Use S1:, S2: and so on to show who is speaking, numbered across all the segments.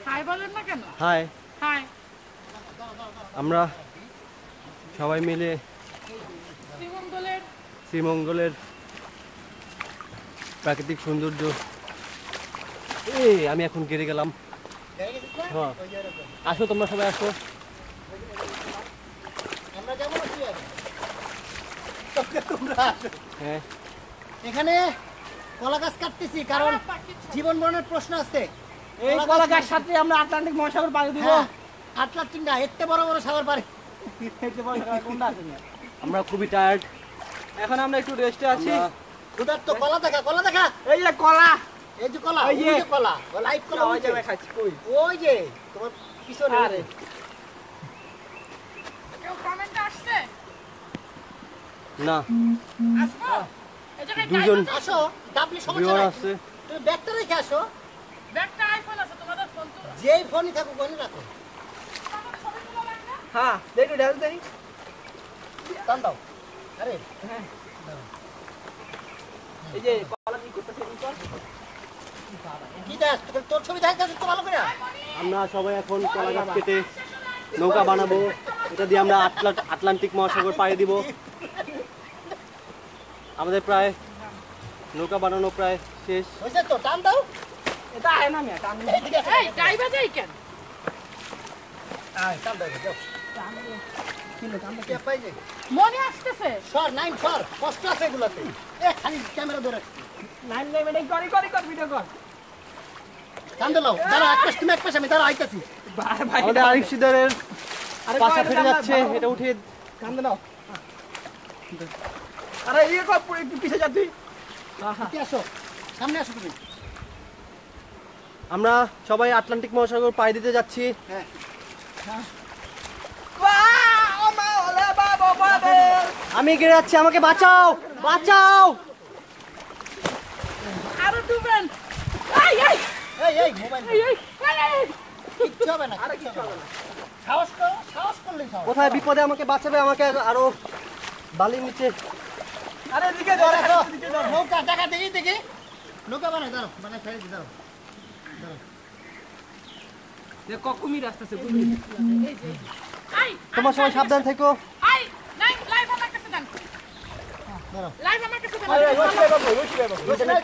S1: High বলেন না কেন?
S2: হাই।
S1: হাই।
S2: আমরা সবাই মিলে শ্রীমঙ্গলের প্রাকৃতিক সৌন্দর্য আমি এখন গেড়ে গেলাম। হ্যাঁ, আসো তোমরা সবাই আসো। হ্যাঁ,
S3: এখানে কলা গাছ কাটতেছি কারণ জীবন মরণের প্রশ্ন আছে।
S4: এই কলা গাছ সাথে আমরা আটলান্টিক মহাসাগর পাড়ি দিব।
S3: আটলান্টিক না, এতে বড় বড় সাগর পাড়ি।
S2: আমরা খুবই টায়ার্ড।
S4: এখন আমরা একটু রেস্টে আছি।
S3: উদার তো কলা দেখা, কলা দেখা।
S4: এই যে কলা,
S3: এই যে কলা,
S4: এই
S3: ওই
S4: যে
S3: যে কলা, ও লাইভ কলা
S4: ওই
S3: ওই
S4: যে
S3: যে
S4: খাচ্ছি কই।
S3: ওই যে তোমার পিছনে।
S4: আরে
S1: কেউ কমেন্টে আসছে?
S2: না,
S1: আসবো? এই জায়গায়
S2: দুজন
S1: টাইম আছে?
S3: আসো, ডাবলি সমস্যা
S2: ভিউয়ার
S3: নাই।
S2: আছে।
S3: তুমি ব্যাগটা রেখে আসো।
S1: ব্যাগটা আইফোন আছে, তোমাদের ফোন তো
S3: যেই ফোনই থাকুক ওখানে রাখো।
S1: তোমাদের ছবি তোলা লাগবে?
S4: হ্যাঁ, একটু ডাল দেই।
S3: টান দাও। আরে
S4: এই যে কলা কি করতেছে
S3: কি দেখ, তোর ছবি দেখাচ্ছিস তো ভালো করে।
S2: আমরা সবাই এখন কলা গাছ কেটে নৌকা বানাবো। এটা দিয়ে আমরা আটলান্টিক মহাসাগর পাড়ি দিব। আমাদের প্রায় নৌকা বানানো প্রায় শেষ।
S3: হয়েছে তো, টান দাও।
S4: এটা আয় না মিয়া, টান
S3: এইদিকে আসো।
S1: এই ড্রাইভার যাই কেন?
S3: আয়, টান দাও, যাও। কে পাইছে?
S1: মনে আসতেছে।
S3: সর, নাইন সর, কষ্ট আছে এগুলাতে। খালি ক্যামেরা ধরে রাখ।
S4: নাইন নাইন এটা করি করি কর ভিডিও কর।
S3: টান দাও, দাঁড়া, এক পাশ তুমি এক পাশ, আমি দাঁড়া আইতাছি।
S4: ভাই
S2: আমাদের আরিফ সিদারের
S4: আরে
S2: পাশা
S4: কয়টা
S2: ফেটে
S4: দাম
S2: যাচ্ছে,
S4: দাও?
S2: এটা উঠিয়ে
S4: কান্দে নাও। আরে ইয়ে কর পুরো একটু পিছে যা তুই।
S3: এদিকে আসো, সামনে আসো তুমি।
S2: আমরা সবাই আটলান্টিক মহাসাগর পাড়ি দিতে যাচ্ছি।
S3: হ্যাঁ,
S4: বাও মা ওলে বাবা বাবা।
S2: আমি এগিয়ে যাচ্ছি, আমাকে বাঁচাও, বাঁচাও।
S1: আরো ডুবেন। এই এই
S3: এই মোবাইল
S1: এই এই এই
S3: কিচ্ছু হবে না, আরে কিচ্ছু হবে না। সাহস করো, সাহস করলেই সাহস।
S2: কোথায় বিপদে আমাকে বাঁচাবে, আমাকে আরো বালির নিচে।
S4: আরে এদিকে ধরে
S3: দেখো, নৌকা দেখা দেখি দেখি। নৌকা বানাই, দাঁড়াও, বানাই ফেলে দি, দাঁড়াও।
S4: দেখো কুমির আসতেছে কুমির।
S1: এই
S2: তোমার সবাই সাবধান থেকো।
S1: এই নাই লাইভ আমার কাছে দেন।
S3: দাঁড়াও।
S1: লাইভ আমার কাছে দেন।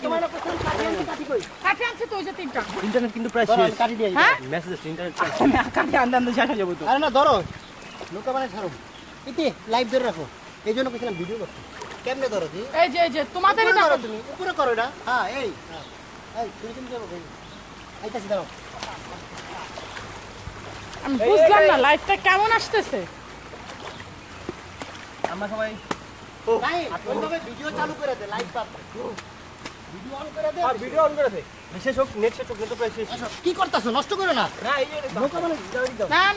S3: তোমার না কোথাও কাটি আনতে, কাটি কই?
S1: কাঠে আনছে তো ওই যে তিনটা।
S2: ইন্টারনেট কিন্তু প্রায়
S3: ধরো,
S2: শেষ।
S3: আমি কাটি দিই।
S1: হ্যাঁ?
S2: মেসেজ আসছে, ইন্টারনেট
S4: আমি কাটে আন্দান শেষ হয়ে যাবো তো।
S3: আরে না, ধরো, নৌকা বানাই ছাড়ো। ইতি লাইভ ধরে রাখো। এই জন্য কইছিলাম ভিডিও করতে। কেমনে ধরো দি?
S1: এই যে তোমাদেরই
S3: উপরে
S1: না।
S3: ধরো তুমি, উপরে করো এটা। হ্যাঁ, এই হ্যাঁ। এই তুমি যাবো ভাই। আইতাছি, দাঁড়াও।
S1: আমি বুঝলাম না লাইভটা কেমন আসতেছে।
S2: আমরা সবাই
S3: নাই, ওইভাবে ভিডিও চালু করে দে, লাইভ পাবে। ভিডিও অন করে দে।
S4: আর ভিডিও অন করে দে।
S2: শেষ হোক, নেট শেষ হোক, নেট তো প্রায় শেষ।
S3: আসো, কি করতেছো? নষ্ট করো না।
S4: না এই যে
S3: নৌকা বানাই দাও, দাও।
S1: ম্যাম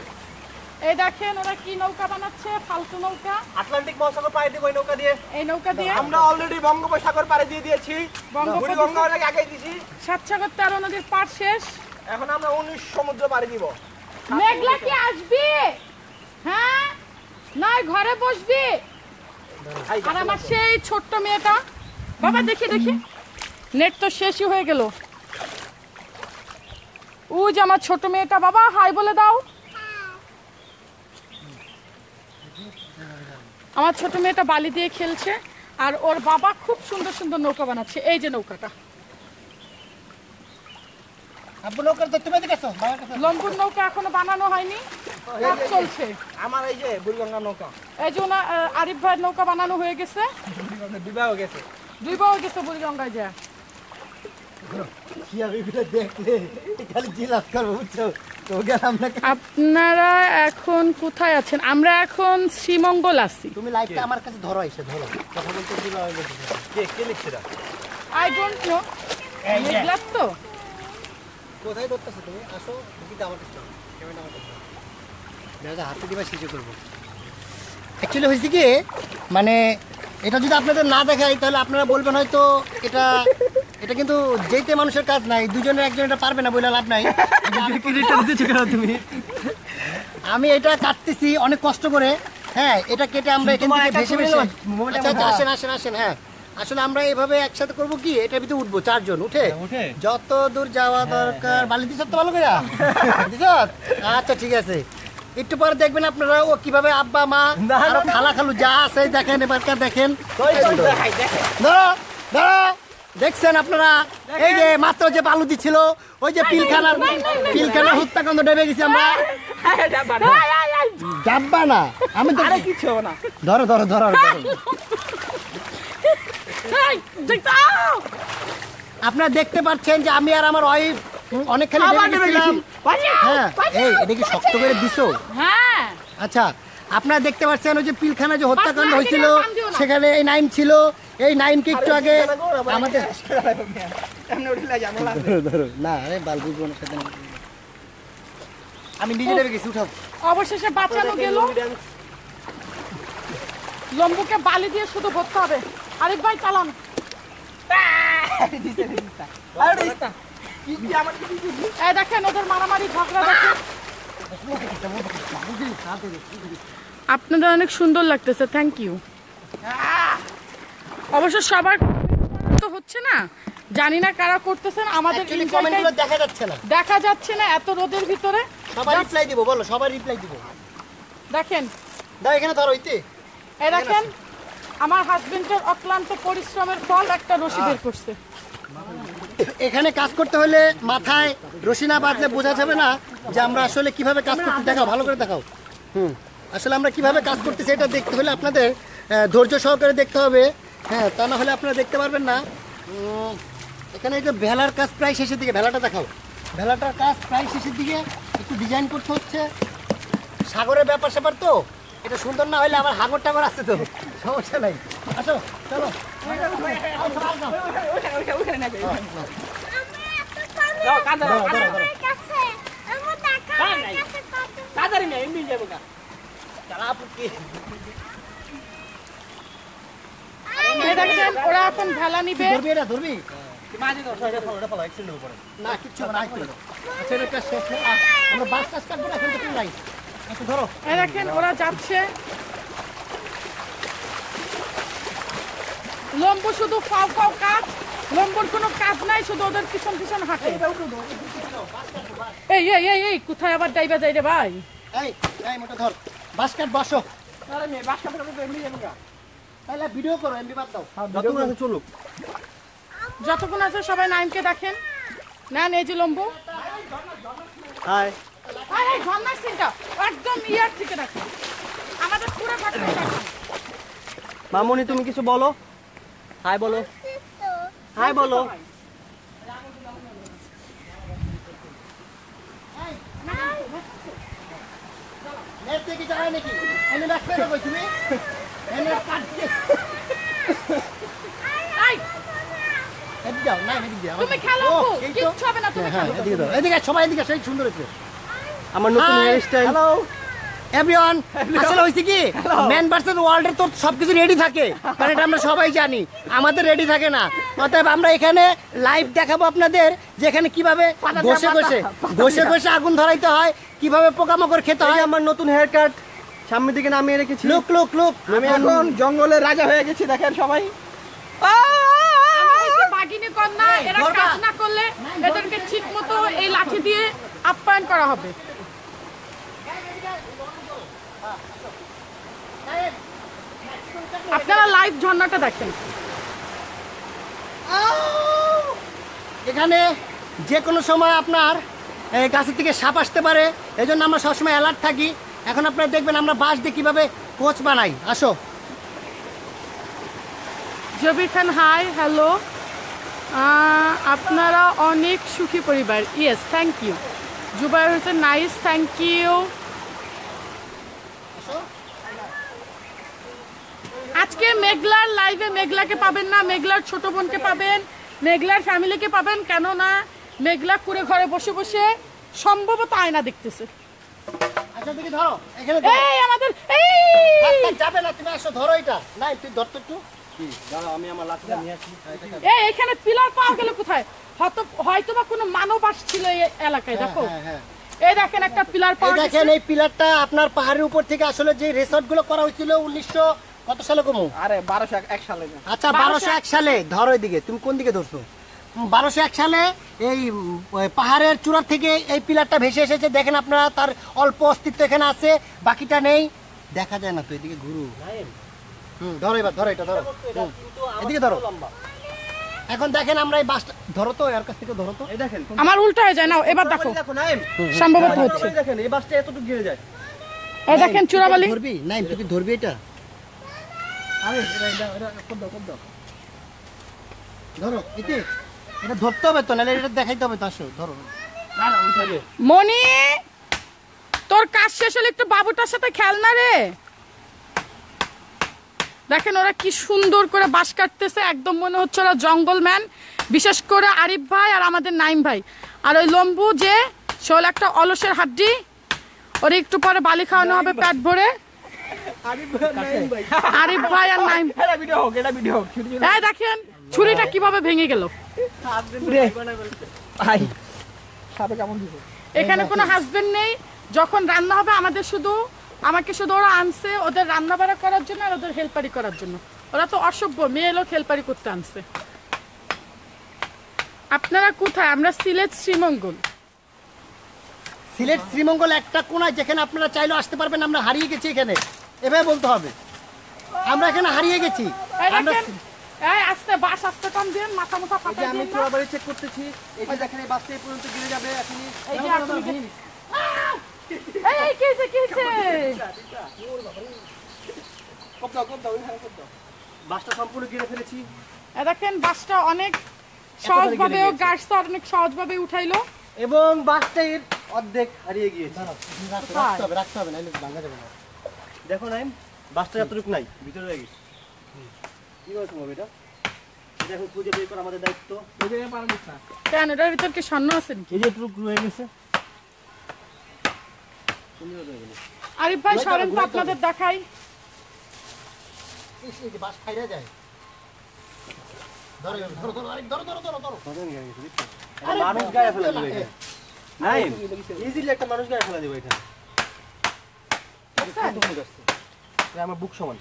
S1: এই দেখেন ওরা কি নৌকা বানাচ্ছে, ফালতু নৌকা।
S2: আটলান্টিক মহাসাগর পাড়ি দিব এই নৌকা দিয়ে।
S1: এই নৌকা দিয়ে
S4: আমরা অলরেডি বঙ্গোপসাগর পাড়ি দিয়ে দিয়েছি। বুড়িগঙ্গার আগে দিয়েছি।
S1: সাতসাগর 13 নদীর পার শেষ।
S4: এখন আমরা 19 সমুদ্র পাড়ি দিব।
S1: মেঘলা কি আসবি? হ্যাঁ নয় ঘরে বসবি। আর আমার সেই ছোট্ট মেয়েটা, বাবা দেখি দেখি, নেট তো শেষই হয়ে গেল। ও যে আমার ছোট মেয়েটা, বাবা হাই বলে দাও। আমার ছোট মেয়েটা বালি দিয়ে খেলছে আর ওর বাবা খুব সুন্দর সুন্দর নৌকা বানাচ্ছে। এই যে নৌকাটা,
S3: আব্বু নৌকা তো তুমি দেখেছো, বাবার কাছে।
S1: লম্বুর নৌকা এখনো বানানো হয়নি, কাজ চলছে।
S4: আমার এই যে বুড়িগঙ্গা নৌকা
S1: এই যে আরিফ ভাইয়ের নৌকা বানানো হয়ে গেছে,
S4: বিবাহ গেছে।
S1: 2 বার গেছে বুড়িগঙ্গায় যা।
S3: কি আমি ভিডিও দেখলে খালি জিলাস করবো, বুঝছো? তো গেলাম না।
S1: আপনারা এখন কোথায় আছেন? আমরা এখন শ্রীমঙ্গল আছি।
S3: তুমি লাইভটা আমার কাছে ধরো, এসে ধরো, কথা বলতে দিবা।
S2: কে লিখছে এটা?
S1: I don't know. মেঘলাপ তো।
S3: কোথায় ধরতেছো তুমি? আসো, দিদি আমার কাছে দাও, ক্যামেরা আমার কাছে দাও। না, হাতে দিবা শিখে করবো। অ্যাকচুয়ালি হয়েছে কি, মানে এটা যদি আপনাদের না দেখাই তাহলে আপনারা বলবেন হয়তো এটা এটা কিন্তু যেতে মানুষের কাজ নাই, দুজনের একজন এটা পারবে না বলে লাভ নাই।
S2: তুমি
S3: আমি এটা কাটতেছি অনেক কষ্ট করে। হ্যাঁ, এটা কেটে আমরা এখান থেকে ভেসে ভেসে। আচ্ছা, আসেন আসেন আসেন। হ্যাঁ, আসলে আমরা এভাবে একসাথে করব কি, এটার ভিতরে উঠবো 4 জন উঠে
S2: উঠে?
S3: যত দূর যাওয়া দরকার। বালি দিছ তো ভালো করে দিছ? আচ্ছা ঠিক আছে, একটু পরে দেখবেন আপনারা ও কিভাবে আব্বা মা আর খালা খালু যা আছে দেখেন, এবারকার দেখেন। ধরো ধরো, দেখছেন আপনারা এই যে মাত্র যে বালু দিছিল, ওই যে পিলখানার হত্যাকাণ্ড ডেবে গেছি আমরা। ডাব্বা না, আমি তো
S4: কিছু হবে না।
S3: ধরো ধরো ধরো ধরো। আপনারা দেখতে পাচ্ছেন যে আমি আর আমার ওয়াইফ অনেকখানি ডেবে গেছিলাম। হ্যাঁ, এই এটা কি শক্ত করে দিছো?
S1: হ্যাঁ
S3: আচ্ছা, আপনারা দেখতে পাচ্ছেন ওই যে পিলখানা যে হত্যাকাণ্ড হয়েছিল, সেখানে এই নাইম ছিল। এই নাইমকে একটু আগে আমাদের ধরো না, আরে বালবু বোনের সাথে আমি নিজে ডেবে গেছি, উঠাও।
S1: অবশেষে বাঁচানো গেল। লম্বুকে বালি দিয়ে শুধু ভরতে হবে। আরেক ভাই চালান। এই দেখেন ওদের মারামারি ঝগড়া দেখেন। আপনাদের অনেক সুন্দর লাগতেছে, থ্যাংক ইউ। অবশ্য সবার তো হচ্ছে না, জানি না কারা করতেছেন। আমাদের
S3: Actually কমেন্টগুলো দেখা যাচ্ছে না,
S1: দেখা যাচ্ছে না এত রোদের ভিতরে।
S3: সবাই রিপ্লাই দিব, বলো সবাই রিপ্লাই দিব।
S1: দেখেন
S3: দাও এখানে ধরো, ইতে
S1: এই দেখেন আমার হাজবেন্ডের অক্লান্ত পরিশ্রমের ফল একটা রশি বের করছে।
S3: এখানে কাজ করতে হলে মাথায় রশি না বাঁধলে বোঝা যাবে না যে আমরা আসলে কিভাবে কাজ করতে। দেখাও, ভালো করে দেখাও। আসলে আমরা কিভাবে কাজ করতেছি এটা দেখতে হলে আপনাদের ধৈর্য সহকারে দেখতে হবে। হ্যাঁ, তা না হলে আপনারা দেখতে পারবেন না। এখানে এই যে ভেলার কাজ প্রায় শেষের দিকে, ভেলাটা দেখাও। ভেলাটার কাজ প্রায় শেষের দিকে, একটু ডিজাইন করতে হচ্ছে। সাগরের ব্যাপার স্যাপার তো, এটা সুন্দর না হলে আমার হাঙর টাগর আছে তো, সমস্যা নাই। আসো চলো।
S1: এই দেখেন ওরা এখন ভেলা নিবে।
S3: ধরবি এটা, ধরবি না, কিচ্ছু হবে না। আচ্ছা, এটা শেষ না, আমরা বাস কাজ কাটবো না, এখন তো নাই। আচ্ছা ধরো।
S1: এই দেখেন ওরা যাচ্ছে। লম্বু শুধু ফাও ফাও কাজ, লম্বুর কোনো কাজ নাই, শুধু ওদের পিছন পিছন হাঁটে। এই এই এই এই কোথায় আবার ডাইবা যাই রে ভাই?
S3: এই এই মোটা ধর, বাস কাট বসো। তাহলে ভিডিও করো, এমবি বাদ দাও।
S2: যতক্ষণ আছে চলুক।
S1: যতক্ষণ আছে সবাই নাইমকে দেখেন। নেন এই যে লম্বু।
S2: হাই,
S1: আর এই ঝর্ণার সিনটা একদম ইয়ার থেকে দেখেন, আমাদের পুরো ঘটনা দেখেন।
S2: মামুনি তুমি কিছু বলো। হাই বলো, হাই বলো।
S3: নেট থেকে যাবে নাকি? এনে রাখতে হবে তুমি। এনে কাট দিয়ে
S1: এই
S3: এদিকে যাও, না এদিকে যাও।
S1: তুমি খেলো
S3: ও,
S1: আপু,
S3: এই তো।
S1: কিচ্ছু হবে না, তুমি
S3: হ্যাঁ,
S1: খেলো।
S3: এদিকে দাও, এদিকে সবাই এদিকে, সেই সুন্দর হয়েছে।
S2: আমার নতুন
S3: Hi.
S2: Hair style.
S3: Hello everyone, আসলে হইছে কি, ম্যান ভার্সেস ওয়ার্ল্ডের তো সবকিছু রেডি থাকে, কারণ এটা আমরা সবাই জানি। আমাদের রেডি থাকে না, অতএব আমরা এখানে লাইভ দেখাবো আপনাদের যে এখানে কিভাবে ঘষে ঘষে ঘষে ঘষে আগুন ধরাইতে হয়, কিভাবে পোকামাকড় খেতে
S2: এই
S3: হয়।
S2: যে আমার নতুন হেয়ার কাট সামনের দিকে নামিয়ে রেখেছি।
S3: লুক লুক লুক,
S4: আমি এখন জঙ্গলের রাজা হয়ে গেছি, দেখেন সবাই।
S1: আমি হচ্ছে বাঘিনী কন্যা, এরা কাজ না করলে এদেরকে ঠিক মতো এই লাঠি দিয়ে আপ্যায়ন করা হবে। আপনারা লাইভ ঝর্ণাটা দেখেন।
S3: এখানে যে কোনো সময় আপনার গাছের থেকে সাপ আসতে পারে, এই জন্য আমরা সবসময় অ্যালার্ট থাকি। এখন আপনারা দেখবেন আমরা বাঁশ দিয়ে কীভাবে কোচ বানাই। আসো।
S1: Jabir Khan hi, hello. আপনারা অনেক সুখী পরিবার। Yes, thank you. Jubair Hossain nice, thank you. আজকে মেঘলার লাইভে মেঘলাকে পাবেন না, মেঘলার ছোট বোনকে পাবেন, মেঘলার ফ্যামিলিকে পাবেন। কেননা মেঘলা কুড়ে ঘরে বসে বসে সম্ভবত আয়না দেখতেছে।
S3: আচ্ছা দেখি ধরো, এখানে ধরো।
S1: এই আমাদের
S3: থাক, থাক, যাবে না, তুমি আসো, ধরো এটা। না তুই ধর তো একটু।
S2: দাঁড়াও, আমি আমার লাঠিটা নিয়ে আসি।
S1: এখানে পিলার পাওয়া গেল কোথায়? হয়তোবা কোনো মানব আসছিল এই এলাকায়। দেখো
S3: হ্যাঁ, হ্যাঁ।
S1: এই দেখেন একটা পিলার
S3: এই
S1: পাওয়া
S3: দেখেন
S1: গেছে।
S3: এই পিলারটা আপনার পাহাড়ের উপর থেকে আসলে যে রিসর্ট গুলো করা হয়েছিল কত সালে কমু?
S4: আরে 1201 সালে না।
S3: আচ্ছা 1201 সালে ধরো এদিকে, তুমি কোন দিকে ধরছো? 1201 সালে এই ওই পাহাড়ের চূড়া থেকে এই পিলারটা ভেসে এসেছে, দেখেন আপনারা, তার অল্প অস্তিত্ব এখানে আছে, বাকিটা নেই, দেখা যায় না তো। এদিকে ঘুরু, ধরো এবার, ধরো এটা, ধরো এদিকে ধরো। এখন দেখেন আমরা এই বাসটা ধরো তো, এর কাছ থেকে ধরো তো।
S2: এই দেখেন
S1: আমার উল্টা হয়ে যায়, নাও এবার দেখো,
S2: দেখো নাইম,
S1: সম্ভবত হচ্ছে।
S2: দেখেন এই বাসটা এতটুকু গিরে যায়।
S1: এই দেখেন চূড়াবালি।
S3: ধরবি নাইম, তুই কি ধরবি এটা?
S4: আরে এটা কত দাও।
S3: ধরো এতে, এটা ধরতে হবে তো, নাহলে এটা দেখাইতে হবে তো। আসো ধরো।
S4: না না উঠে গে।
S1: মনি, তোর কাজ শেষ হলে একটু বাবুটার সাথে খেল না রে। দেখেন ওরা কি সুন্দর করে বাঁশ কাটতেছে, একদম মনে হচ্ছে ওরা জঙ্গল ম্যান। বিশেষ করে আরিফ ভাই আর আমাদের নাইম ভাই। আর ওই লম্বু যে শোল একটা অলসের হাড্ডি, ওর একটু পরে বালি খাওয়ানো হবে পেট ভরে। আরিফ ভাই আর নাইম,
S4: এটা ভিডিও হোক, এটা ভিডিও হোক।
S1: এই দেখেন ছুরিটা কিভাবে ভেঙে গেল।
S4: ভাই সাপে কেমন দিছে?
S1: এখানে কোনো হাজবেন্ড নেই, যখন রান্না হবে আমাকে শুধু ওরা আনছে ওদের রান্না বাড়া করার জন্য আর ওদের হেল্পারি করার জন্য। ওরা তো অসভ্য, মেয়ে লোক হেল্পারি করতে আনছে। আপনারা কোথায়? আমরা সিলেট শ্রীমঙ্গল।
S3: সিলেট শ্রীমঙ্গল একটা কোনায়, যেখানে আপনারা চাইলেও আসতে পারবেন। আমরা হারিয়ে গেছি এখানে, এভাবে বলতে হবে। আমরা এখানে হারিয়ে গেছি।
S1: এই
S3: আমরা
S1: দেখেন, এই আস্তে বাস আস্তে টান দেন, মাথা
S2: এই
S1: ফাটা
S2: যে আমি
S1: দেন না।
S2: চূড়াবাড়ি চেক করতেছি, এই যে দেখেন এই বাসটা এই পর্যন্ত গিরে যাবে এখনই।
S1: এই যে আপনি এই কি হইছে?
S2: কপ দাও, বাসটা সম্পূর্ণ গিরে ফেলেছি।
S1: এই দেখেন বাসটা অনেক সহজভাবে ও গাছটা অনেক সহজভাবে উঠাইলো।
S2: এবং বাসটার অর্ধেক হারিয়ে গিয়েছে।
S3: রাখতে হবে, নাহলে ভাঙা যাবে না।
S2: দেখো নাইম, বাসটা এতটুকু নাই, ভিতরে রয়ে গেছে। কি বলছো মা এটা? এটা এখন খুঁজে বের করা আমাদের দায়িত্ব।
S4: এই যে পারা দিছ না।
S1: কেন এটার ভিতর কি স্বর্ণ আছে নাকি?
S2: এই যে এতটুকু রয়ে গেছে।
S1: আরিফ ভাই সরেন তো আপনাদের দেখাই।
S3: এই যে বাস ফাইরা যায়। ধরো ধরো ধরো, আরে ধরো ধরো ধরো ধরো।
S2: একটা মানুষ গায়ে ফেলা দেবে এখানে। নাইম, ইজিলি একটা মানুষ গায়ে ফেলা দেবে এখানে। এটা আমার বুক সমান।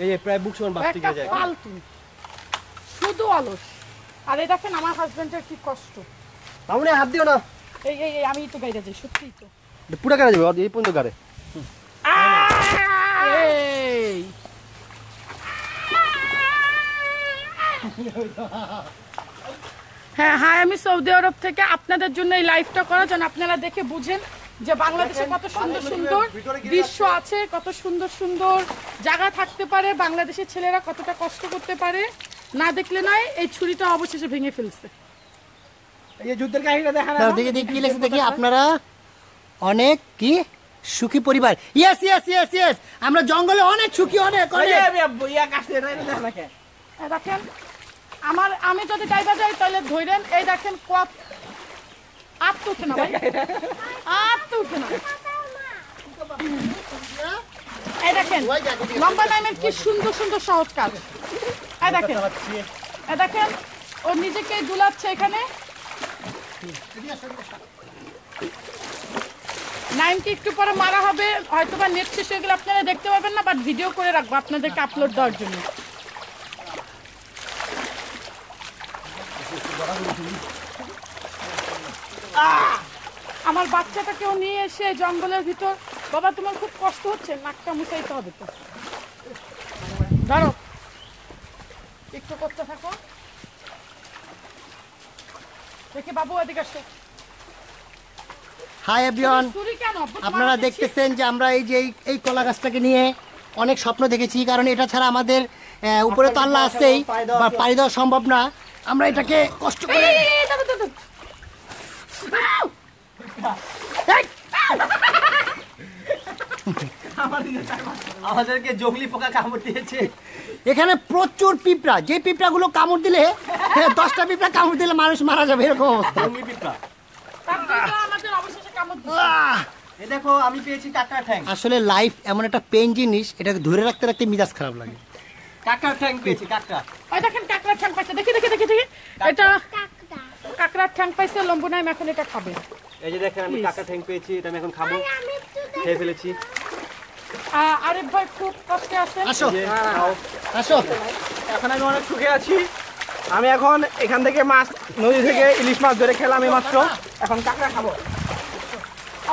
S2: এই যে প্রায় বুক সমান বাস
S1: একটা
S2: থেকে যায়।
S1: ফালতু, শুধু অলস। আর এই দেখেন আমার হাজবেন্ডের কি কষ্ট।
S2: মামুনি হাত দিও না।
S1: এই এই এই, আমি তো গাইতে যাই, সত্যিই তো।
S2: এটা পুরো গাড়ি যাবে, এই পর্যন্ত গাড়ি।
S1: এই হ্যাঁ হ্যাঁ, আমি সৌদি আরব থেকে আপনাদের জন্য এই লাইভটা করা, যেন আপনারা দেখে বুঝেন যে বাংলাদেশে কত সুন্দর সুন্দর দৃশ্য আছে, কত সুন্দর সুন্দর জায়গা থাকতে পারে, বাংলাদেশের ছেলেরা কতটা কষ্ট করতে পারে। না দেখলে নয়, এই ছুরিটা অবশেষে ভেঙে ফেলছে।
S4: এই যে যুদ্ধের কাহিনীটা দেখা না।
S3: দাও দেখি দেখি কি লেখছে দেখি। আপনারা অনেক কি সুখী পরিবার। ইয়েস ইয়েস ইয়েস ইয়েস, আমরা জঙ্গলে অনেক সুখী, অনেক
S4: ওই
S3: অনেক।
S4: যে ইয়া কাছে এটা দেখা না কে?
S1: এই দেখেন আমি যদি ডাইবা যাই তাহলে ধরেন, এই দেখেন কত আট তো উঠে না ভাই, আট তো উঠে না। এই দেখেন লম্বা লাইনের কি সুন্দর সুন্দর সহজ কাজ। এই দেখেন ও নিজেকে দুলাচ্ছে এখানে। নাইমকে একটু পরে মারা হবে, হয়তো বা নেট শেষ হয়ে গেলে আপনারা দেখতে পাবেন না, বাট ভিডিও করে রাখবো আপনাদেরকে আপলোড দেওয়ার জন্য। আমার বাচ্চাটাকেও নিয়ে এসে জঙ্গলের ভিতর, বাবা তোমার খুব কষ্ট হচ্ছে, নাকটা মুছাইতে হবে তো। ধরো একটু করতে থাকো, দেখি বাবু এদিকে আসো।
S3: হাই এভরিওয়ান,
S1: চুরি কেন?
S3: আপনারা দেখতেছেন যে আমরা এই যে এই কলা গাছটাকে নিয়ে অনেক স্বপ্ন দেখেছি, কারণ এটা ছাড়া আমাদের উপরে তো আল্লাহ আছেই, বা পাড়ি দেওয়া সম্ভব না। আমরা এটাকে কষ্ট করে
S2: আমাদেরকে জঙ্গলি পোকা কামড় দিয়েছে।
S3: এখানে প্রচুর পিঁপড়া, যে পিঁপড়াগুলো কামড় দিলে 10টা পিঁপড়া কামড় দিলে মানুষ মারা যাবে, এরকম অবস্থা।
S2: জঙ্গলি পিঁপড়া।
S1: আমাদের অবশেষে কামড় দিচ্ছে।
S3: আহ!
S2: এই দেখো আমি পেয়েছি কাঁকড়ার ঠ্যাং।
S3: আসলে লাইফ এমন একটা পেন জিনিস, এটাকে ধরে রাখতে রাখতে মিজাজ খারাপ লাগে।
S2: কাঁকড়ার ঠ্যাং পেয়েছি, কাঁকড়া।
S1: ওই দেখেন কাঁকড়ার ঠ্যাং পাইছে, দেখি দেখি দেখি দেখি, এটা কাঁকড়ার ঠ্যাং পাইছে, লম্বু নাইম এখন এটা খাবে।
S2: এই যে দেখেন আমি কাঁকড়ার ঠ্যাং পেয়েছি, এটা আমি এখন খাবো, খেয়ে ফেলেছি।
S1: আরিফ ভাই খুব কষ্টে আছেন।
S3: আসো আসো।
S4: এখন আমি অনেক সুখে আছি। আমি এখন এখান থেকে মাছ, নদী থেকে ইলিশ মাছ ধরে খেলাম এই মাত্র। এখন কাঁকড়া খাবো।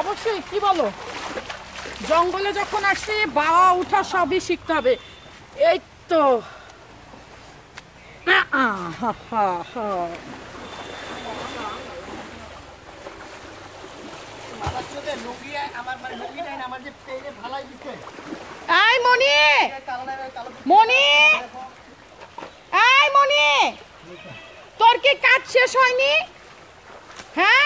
S1: অবশ্যই, কি বলো, জঙ্গলে যখন আসছি বাওয়া উঠা সবই শিখতে হবে। এই তো এই মনি, মনি, এই মনি, তোর কি কাজ শেষ হয়নি? হ্যাঁ,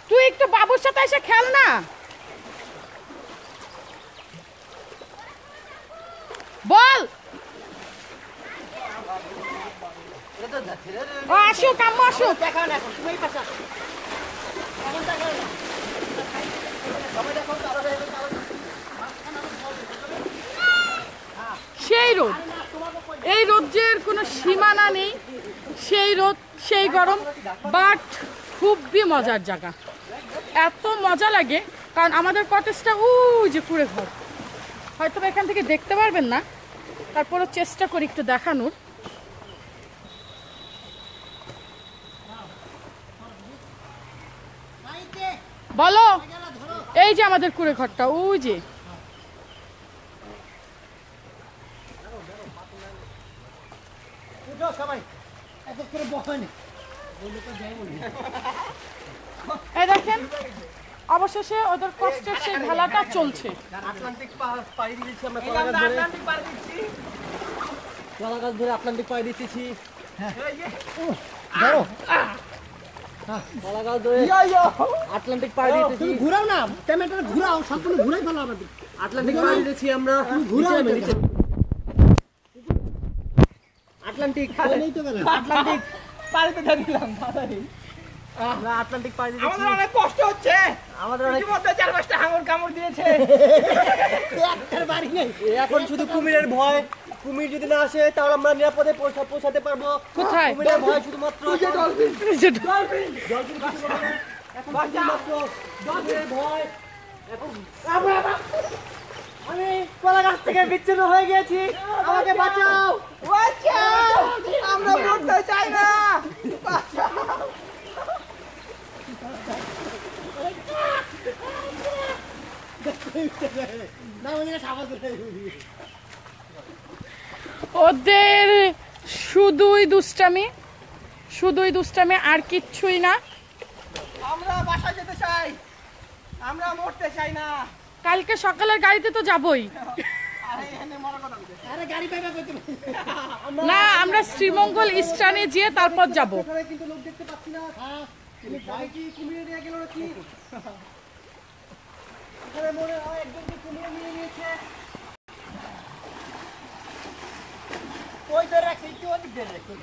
S1: তুই একটু বাবুর সাথে এসে খেল না। বল। ও আসুক, আম্মু আসুক। সেই রোদ, এই রোদের কোনো সীমানা নেই। সেই রোদ, সেই গরম, বাট খুবই মজার জায়গা। এত মজা লাগে কারণ আমাদের কটেজটা ওই যে কুড়ে ঘর, হয়তো এখান থেকে দেখতে পারবেন না, তারপরও চেষ্টা করি একটু দেখানোর। বলো, এই যে আমাদের কুড়ে ঘরটা, ওই যে এই দেখেন, অবশেষে ওদের কষ্টের সেই খেলাটা চলছে।
S2: আটলান্টিক পাড়ি দিয়েছি আমরা, কলা গাছ ধরে আটলান্টিক পাড়ি দিতেছি।
S3: ধরো,
S2: কলা গাছ ধরে আটলান্টিক পাড়ি দিতেছি।
S3: তুমি ঘুরাও না, ক্যামেরাটা ঘুরাও, সম্পূর্ণ ঘুরাই ফেলো আমাদের।
S2: আটলান্টিক পাড়ি দিয়েছি আমরা।
S3: ঘুরাও
S2: আটলান্টিক
S3: নেই তো কেন?
S4: আটলান্টিক পাড়িতে দিলাম।
S2: আমরা আটলান্টিক পাড়ি দিয়েছি।
S4: আমাদের অনেক কষ্ট হচ্ছে।
S2: আমাদের অনেক,
S4: ইতিমধ্যে 4-5টা হাঙর কামড় দিয়েছে।
S3: একটার বাড়ি নেই।
S2: এখন শুধু কুমিরের ভয়। কুমির যদি না আসে তাহলে আমরা নিরাপদে পৌঁছাতে পারবো।
S1: কোথায়?
S2: কুমিরের ভয় শুধুমাত্র এখন শুধুমাত্র কুমিরের ভয়। এখন আমি কলা গাছ থেকে বিচ্ছিন্ন হয়ে গেছি, আমাকে বাঁচাও।
S4: বাঁচাও! আমরা মরতে চাই না। বাঁচাও!
S3: না, ওই জায়গায় সাবাস করে।
S1: ওদের শুধুই দুষ্টামি, শুধুই দুষ্টামি, আর কিচ্ছুই না।
S4: আমরা বাসা যেতে চাই, আমরা মরতে চাই না।
S1: কালকে সকালের গাড়িতে তো যাবই।
S4: আরে এখানে মরার কথা বলছে।
S3: আরে গাড়ি পাইবা কইতে।
S1: না, আমরা শ্রীমঙ্গল স্টানে যেয়ে তারপর যাব।
S2: এখানে কিন্তু লোক দেখতে পাচ্ছি না। তুমি ভয় কি কুমিরে নিয়ে গেল নাকি? এখানে মনে হয় একজনকে কুমিরে নিয়ে নিয়েছে।
S3: ওই ধরে রাখছি, একটু ওদিক ধরে রাখছি।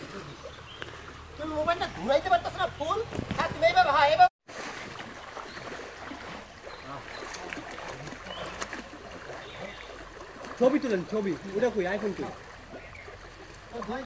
S3: তুমি মোবাইলটা ঘুরাইতে পারতেছ না, ফোন। হ্যাঁ, তুমি এইভাবে, হ্যাঁ এইভাবে।
S2: ছবি তুলেন, ছবি। ওটা কই, আইফোন কই?